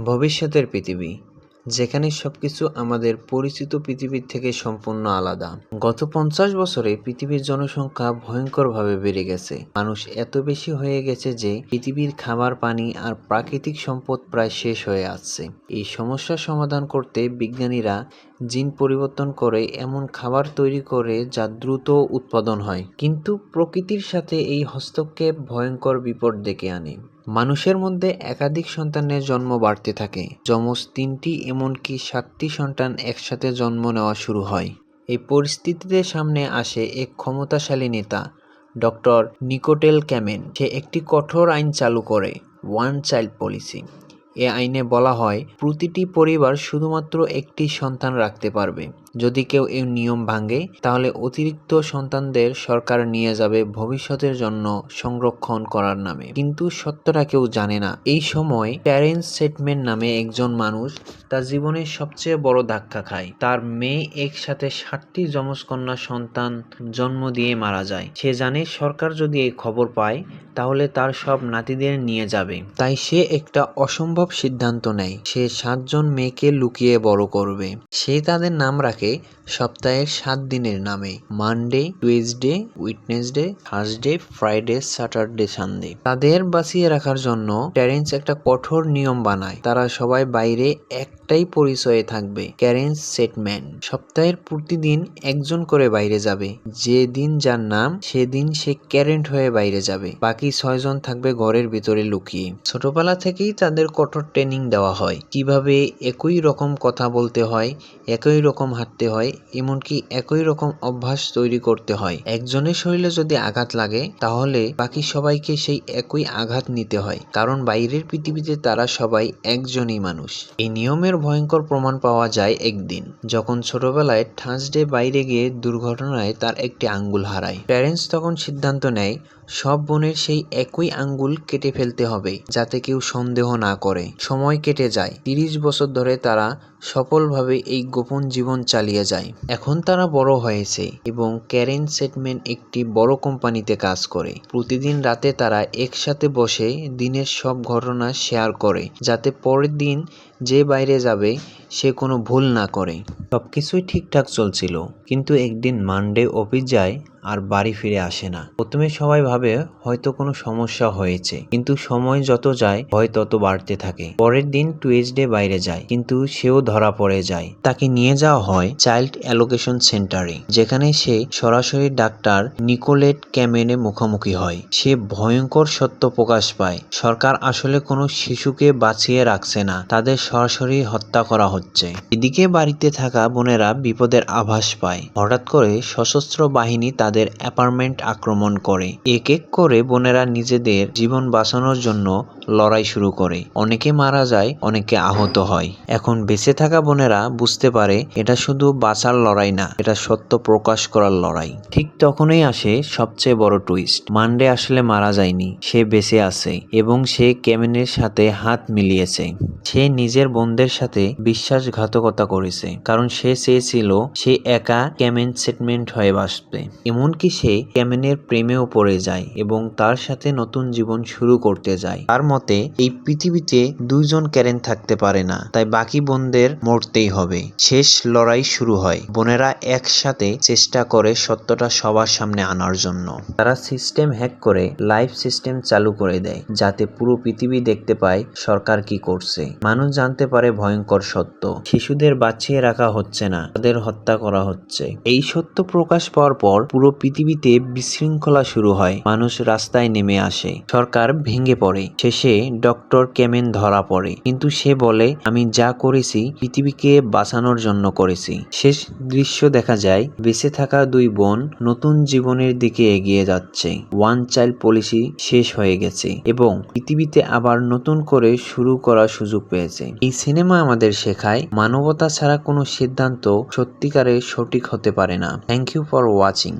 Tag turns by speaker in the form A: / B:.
A: ভবিষ্যতের পৃথিবী, যেখানে সবকিছু আমাদের পরিচিত পৃথিবীর থেকে সম্পূর্ণ আলাদা। গত 50 বছরে পৃথিবীর জনসংখ্যা ভয়ঙ্করভাবে বেড়ে গেছে। মানুষ এত বেশি হয়ে গেছে যে পৃথিবীর খাবার, পানি আর প্রাকৃতিক সম্পদ প্রায় শেষ হয়ে আসছে। এই সমস্যার সমাধান করতে বিজ্ঞানীরা জিন পরিবর্তন করে এমন খাবার তৈরি করে যা দ্রুত উৎপাদন হয়। কিন্তু প্রকৃতির সাথে এই হস্তক্ষেপ ভয়ঙ্কর বিপদ ডেকে আনে। মানুষের মধ্যে একাধিক সন্তানের জন্ম বাড়তে থাকে। যমজ 3টি এমনকি 7টি সন্তান একসাথে জন্ম নেওয়া শুরু হয়। এই পরিস্থিতিতে সামনে আসে এক ক্ষমতাশালী নেতা, ডক্টর নিকোটেল ক্যামেন। সে একটি কঠোর আইন চালু করে, ওয়ান চাইল্ড পলিসি। এ আইনে বলা হয় প্রতিটি পরিবার শুধুমাত্র একটি সন্তান রাখতে পারবে। যদি কেউ এই নিয়ম ভাঙে তাহলে অতিরিক্ত সন্তানদের সরকার নিয়ে যাবে ভবিষ্যতের জন্য সংরক্ষণ করার নামে। কিন্তু সত্যটা কেউ জানে না। এই সময় টেরেন্স চেটম্যান নামে একজন মানুষ তার জীবনের সবচেয়ে বড় ধাক্কা খায়। তার মেয়ে একসাথে 7টি যমজ কন্যা সন্তান জন্ম দিয়ে মারা যায়। সে জানে সরকার যদি এই খবর পায় তাহলে তার সব নাতিদের নিয়ে যাবে। তাই সে একটা অসম্ভব সিদ্ধান্ত নেয়। সে 7 জন মেয়েকে লুকিয়ে বড় করবে। সে তাদের নাম রাখে সপ্তাহের 7 দিনের নামে: Monday, Tuesday, Wednesday, Thursday, Friday, Saturday, Sunday. তাদের বাঁচিয়ে রাখার জন্য টেরেন্স একটা কঠোর নিয়ম বানায়। তারা সবাই বাইরে একটাই পরিচয়ে থাকবে, ক্যারেন্স চেটম্যান। সপ্তাহের প্রতিদিন একজন করে বাইরে যাবে। যে দিন যার নাম সেদিন সে ক্যারেন্ট হয়ে বাইরে যাবে। বাকি 6 জন থাকবে ঘরের ভিতরে লুকিয়ে। ছোটবেলা থেকেই তাদের কঠোর ট্রেনিং দেওয়া হয়, কিভাবে একই রকম কথা বলতে হয়, একই রকম হাঁটতে হয়, এমনকি একই রকম অভ্যাস তৈরি করতে হয়। একজনের শরীরে যদি আঘাত লাগে তাহলে বাকি সবাইকে সেই একই আঘাত নিতে হয়, কারণ বাইরের পৃথিবীতে তারা সবাই একজনই মানুষ। এই নিয়মের ভয়ঙ্কর প্রমাণ পাওয়া যায় একদিন, যখন ছোটবেলায় থার্সডে বাইরে গিয়ে দুর্ঘটনায় তার একটি আঙ্গুল হারায়। টেরেন্স তখন সিদ্ধান্ত নেয় সব বোনের সেই একই আঙ্গুল কেটে ফেলতে হবে, যাতে কেউ সন্দেহ না করে। সময় কেটে যায়। 30 বছর ধরে তারা সফলভাবে এই গোপন জীবন চালিয়ে যায়। এখন তারা বড় হয়েছে এবং ক্যারেন চেটম্যান একটি বড় কোম্পানিতে কাজ করে। প্রতিদিন রাতে তারা একসাথে বসে দিনের সব ঘটনা শেয়ার করে, যাতে পরের দিন যে বাইরে যাবে সে কোনো ভুল না করে। সবকিছুই ঠিকঠাক চলছিল, কিন্তু একদিন মানডে অফিস যায় আর বাড়ি ফিরে আসে না। প্রথমে সবাই ভাবে হয়তো কোনো সমস্যা হয়েছে, কিন্তু সময় যত যায় ভয় তত বাড়তে থাকে। পরের দিন টুয়েসডে বাইরে যায়, কিন্তু সেও ধরা পড়ে যায়। তাকে নিয়ে যাওয়া হয় চাইল্ড অ্যালোকেশন সেন্টারে, যেখানে সে সরাসরি ডাক্তার নিকোলেট ক্যামেনে মুখোমুখি হয়। সে ভয়ঙ্কর সত্য প্রকাশ পায়। সরকার আসলে কোনো শিশুকে বাঁচিয়ে রাখছে না, তাদের সরাসরি হত্যা করা হচ্ছে। এদিকে বাড়িতে থাকা বোনেরা বিপদের আভাস পায়। হঠাৎ করে সশস্ত্র বাহিনী তাদের অ্যাপার্টমেন্ট আক্রমণ করে। এক এক করে বোনেরা নিজেদের জীবন বাঁচানোর জন্য লড়াই শুরু করে। অনেকে মারা যায়, অনেকে আহত হয়। এখন বেঁচে থাকা বোনেরা বুঝতে পারে এটা শুধু বাঁচার লড়াই না, এটা সত্য প্রকাশ করার লড়াই। ঠিক তখনই আসে সবচেয়ে বড় টুইস্ট। মানডে আসলে মারা যায়নি, সে বেঁচে আছে এবং সে ক্যামেনের সাথে হাত মিলিয়েছে। সে নিজের বোনদের সাথে বিশ্বাসঘাতকতা করেছে, কারণ সে চেয়েছিল সে একা ক্যামেন সেটমেন্ট হয়ে বাঁচবে। এমনকি সে ক্যামেনের প্রেমেও পড়ে যায় এবং তার সাথে নতুন জীবন শুরু করতে যায়। তার মতে এই পৃথিবীতে 2 জন ক্যারেন থাকতে পারে না, তাই বাকি বোনদের মরতেই হবে। শেষ লড়াই শুরু হয়। বোনেরা একসাথে চেষ্টা করে সত্যটা সবার সামনে আনার জন্য। তারা সিস্টেম হ্যাক করে লাইভ সিস্টেম চালু করে দেয়, যাতে পুরো পৃথিবী দেখতে পায় সরকার কি করছে। মানুষ জানতে পারে ভয়ঙ্কর সত্য: শিশুদের বাঁচিয়ে রাখা হচ্ছে না, তাদের হত্যা করা হচ্ছে। এই সত্য প্রকাশ পাওয়ার পর পুরো পৃথিবীতে বিশৃঙ্খলা শুরু হয়। মানুষ রাস্তায় নেমে আসে, সরকার ভেঙে পড়ে। শেষে ডক্টর ক্যামেন ধরা পড়ে, কিন্তু সে বলে, আমি যা করেছি পৃথিবীকে বাঁচানোর জন্য করেছি। শেষ দৃশ্য দেখা যায় বেঁচে থাকা 2 বোন নতুন জীবনের দিকে এগিয়ে যাচ্ছে। ওয়ান চাইল্ড পলিসি শেষ হয়ে গেছে এবং পৃথিবীতে আবার নতুন করে শুরু করার সুযোগ পেয়েছে। এই সিনেমা আমাদের শেখায় মানবতা ছাড়া কোনো সিদ্ধান্ত সত্যিকারের সঠিক হতে পারে না। Thank you for watching.